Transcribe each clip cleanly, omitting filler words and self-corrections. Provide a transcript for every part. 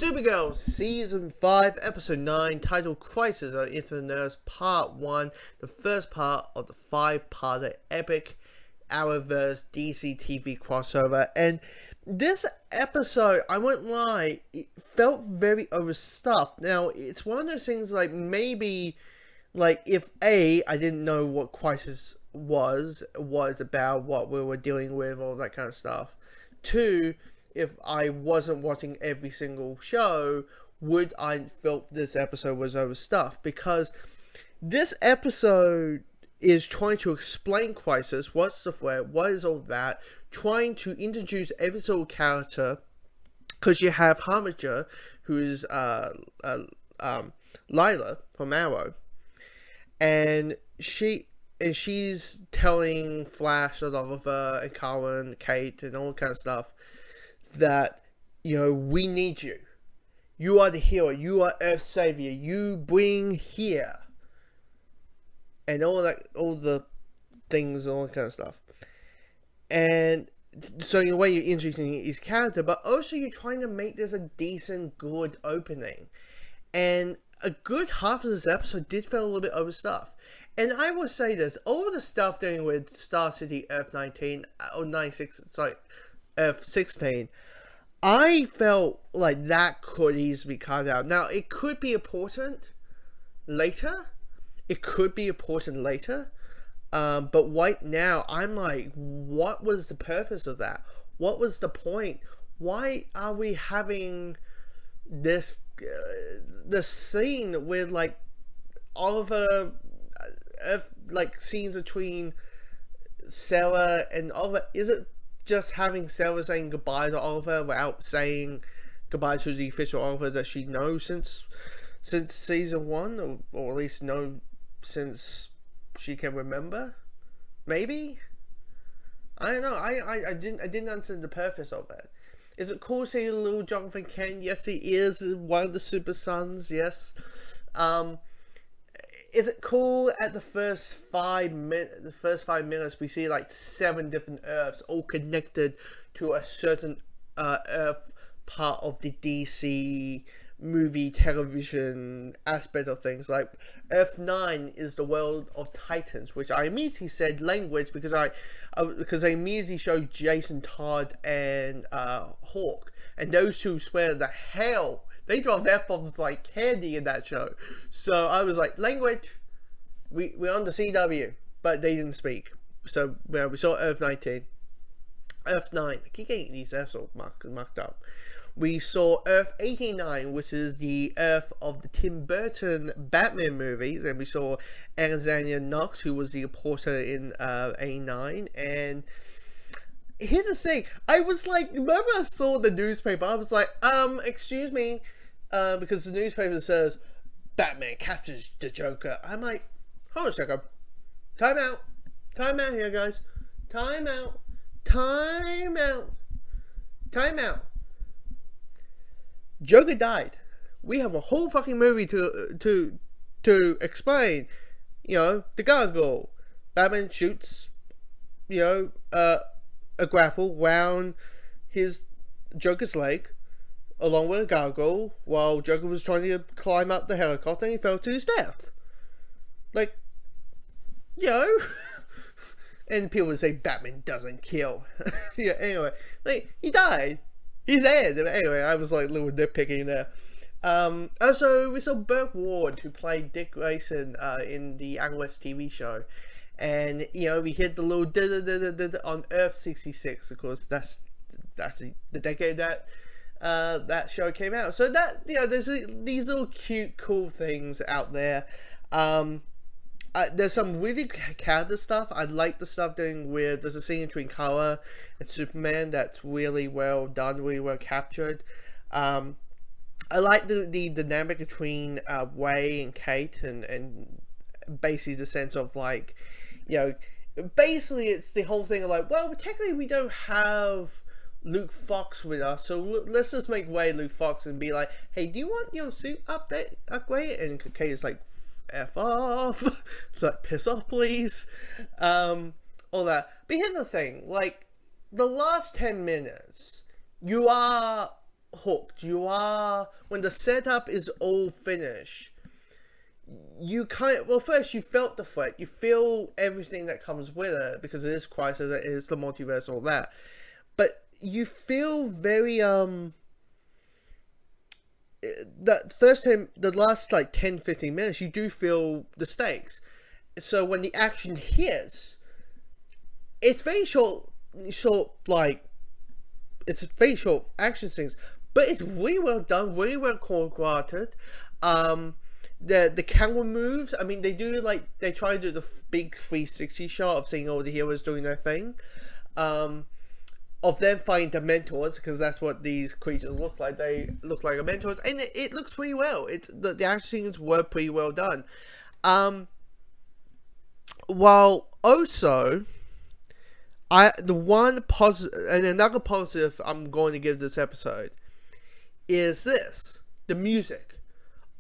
Supergirl Season 5, Episode 9, titled Crisis on Infinite Earths Part 1, the first part of the 5-parter epic Arrowverse DC TV crossover. And this episode, I won't lie, it felt very overstuffed. Now, it's one of those things like maybe, like if I didn't know what Crisis was about, what we were dealing with, all that kind of stuff. 2, if I wasn't watching every single show, would I felt this episode was overstuffed? Because this episode is trying to explain Crisis, what's the threat, what is all that, trying to introduce every single character, because you have Harbinger, who is Lila from Arrow, and she's telling Flash and Oliver and Colin and Kate and all that kind of stuff that, you know, we need you. You are the hero. You are Earth's savior. You bring here. And all the things, all that kind of stuff. And so in a way you're introducing his character, but also you're trying to make this a decent, good opening. And a good half of this episode did feel a little bit overstuffed. And I will say this, all the stuff dealing with Star City Earth 19, or 96, sorry, Earth 16, I felt like that could easily be cut out. Now, it could be important later. But right now, I'm like, what was the purpose of that? What was the point? Why are we having this scene with, like, Oliver, like, scenes between Sarah and Oliver? Is it just having Sarah saying goodbye to Oliver without saying goodbye to the official Oliver that she knows since season 1, or at least know since she can remember? Maybe? I don't know. I didn't understand the purpose of it. Is it cool seeing little Jonathan Kent? Yes, he is one of the Super Sons. Yes. Is it cool at the first 5 minutes we see like 7 different Earths all connected to a certain Earth part of the DC movie television aspect of things? Like Earth 9 is the world of Titans, which I immediately said language because I immediately showed Jason Todd and Hawk, and those two swear the hell. They drop F-bombs like candy in that show. So I was like, language. We're on the CW. But they didn't speak. So we saw Earth 19. Earth 9. I keep getting these F's marked up. We saw Earth 89, which is the Earth of the Tim Burton Batman movies. And we saw Alexandria Knox, who was the reporter in 89. And here's the thing, I was like, remember I saw the newspaper, I was like, excuse me, because the newspaper says, Batman captures the Joker. I'm like, hold on a second, time out here, guys, time out, Joker died. We have a whole fucking movie to explain, you know, the gargoyle. Batman shoots, you know, a grapple round his Joker's leg along with a gargoyle while Joker was trying to climb up the helicopter and he fell to his death. Like, you know. And people would say Batman doesn't kill. Yeah, anyway, like, he died. He's dead. Anyway, I was like a little nitpicking there. Also, we saw Burt Ward, who played Dick Grayson in the Analyst TV show. And, you know, we hit the little on Earth 66. Of course, that's the decade that that show came out. So that, you know, there's these little cute, cool things out there. There's some really character stuff. I like the stuff doing with, there's a scene between Kara and Superman that's really well done, really well captured. I like the dynamic between Ray and Kate, and basically the sense of, like, you know, basically it's the whole thing of like, well, technically we don't have Luke Fox with us, so let's just make Ray Luke Fox and be like, hey, do you want your suit upgraded? And Kate is like, F off. It's like, piss off, please. All that. But here's the thing, like, the last 10 minutes, you are hooked. You are, when the setup is all finished, you first you felt the threat, you feel everything that comes with it, because it is Crisis, it is the multiverse, all that, but you feel very, that first time, the last like 10-15 minutes, you do feel the stakes. So when the action hits, it's very short, like, it's very short action scenes, but it's really well done, really well choreographed. The camera moves, I mean, they try to do the big 360 shot of seeing all the heroes doing their thing, of them fighting the Mentors, because that's what these creatures look like. They look like a Mentors, and it looks pretty well. The action scenes were pretty well done. While also, the one positive, and another positive I'm going to give this episode, is the music.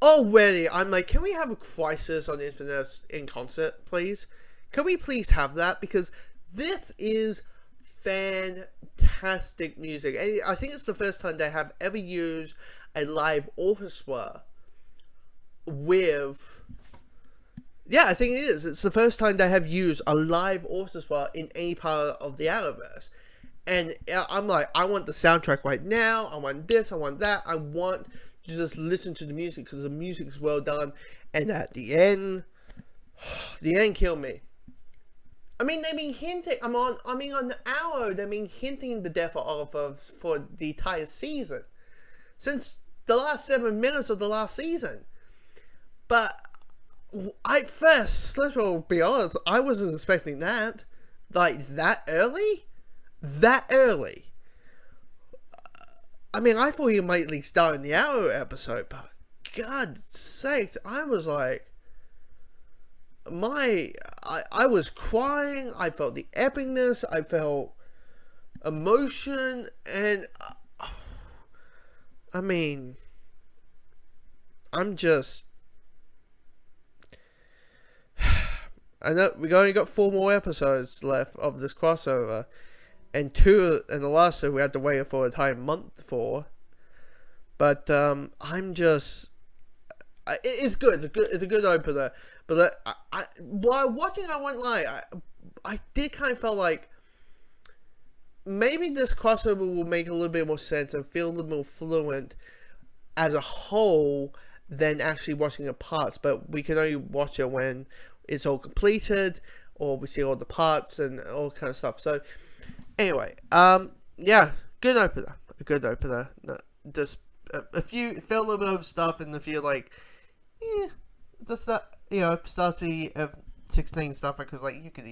Already, I'm like, can we have a Crisis on Infinite Earths in concert, please? Can we please have that? Because this is fantastic music. And I think it's the first time they have ever used a live orchestra with... Yeah, I think it is. It's the first time they have used a live orchestra in any part of the Arrowverse. And I'm like, I want the soundtrack right now. I want this, I want that. I want... you just listen to the music, because the music is well done, and at the end killed me. I mean, they've been hinting. On the Arrow, they've been hinting the death of Oliver for the entire season, since the last 7 minutes of the last season. But let's be honest, I wasn't expecting that, like that early. I mean, I thought he might at least die in the Arrow episode, but God's sakes, I was like, I was crying, I felt the epicness, I felt emotion, and, I mean, I'm just, I know we only got 4 more episodes left of this crossover, and the last two we had to wait for an entire month for. But I'm just, it's good. It's a good opener. But while watching, I won't lie, I did kind of feel like maybe this crossover will make a little bit more sense and feel a little more fluent as a whole than actually watching the parts. But we can only watch it when it's all completed, or we see all the parts and all kind of stuff. So anyway, yeah, good opener. A good opener. Just a few felt a little bit of stuff, and a few like, just that, Star City of 16 stuff, because like you could